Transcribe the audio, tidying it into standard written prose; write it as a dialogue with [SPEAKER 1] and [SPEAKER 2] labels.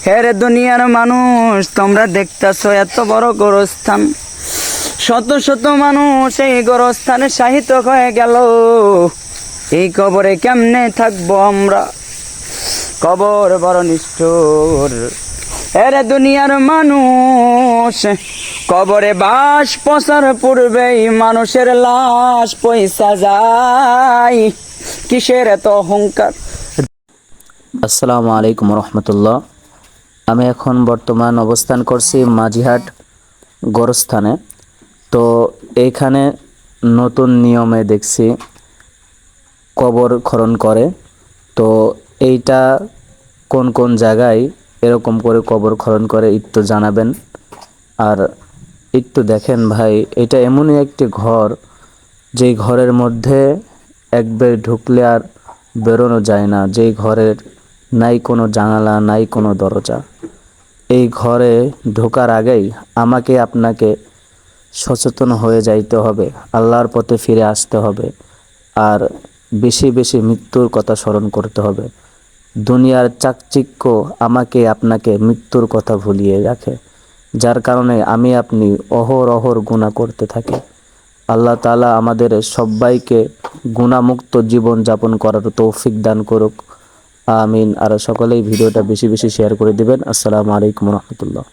[SPEAKER 1] হেরে দুনিয়ার মানুষ, তোমরা দেখতেছো এত বড় গোরস্থান, শত শত মানুষ এই গোরস্থানে শাহিত হয়ে গেল। এই কবরে কেমনে থাকবো আমরা? কবর বড় নিষ্ঠুর। এরে দুনিয়ার মানুষ, কবরে বাস পচার পূর্বেই মানুষের লাশ পয়সা যায়। কিসের এত অহংকার?
[SPEAKER 2] আসসালামু আলাইকুম রহমতুল্লাহ। আমি এখন বর্তমান অবস্থান করছি মাঝিহাট গোরস্থানে। তো এইখানে নতুন নিয়মে দেখছি কবর খনন করে। তো এইটা কোন কোন জায়গায় এরকম করে কবর খনন করে একটু জানাবেন। আর একটু দেখেন ভাই, এটা এমনই একটি ঘর, যেই ঘরের মধ্যে একবার ঢুকলে আর বেরোনো যায় না, যেই ঘরের নাই কোনো জানালা, নাই কোনো দরজা। এই ঘরে ঢোকার আগেই আমাকে আপনাকে সচেতন হয়ে যাইতে হবে, আল্লাহর পথে ফিরে আসতে হবে, আর বেশি বেশি মৃত্যুর কথা স্মরণ করতে হবে। দুনিয়ার চাকচিক্য আমাকে আপনাকে মৃত্যুর কথা ভুলিয়ে রাখে, যার কারণে আমি আপনি অহরহ গুনাহ করতে থাকি। আল্লাহ তাআলা আমাদের সবাইকে গুনাহমুক্ত জীবন যাপন করার তৌফিক দান করুক, আমিন। আর সকলেই ভিডিওটা বেশি বেশি শেয়ার করে দিবেন। আসসালামু আলাইকুম রহমতুল্লাহ।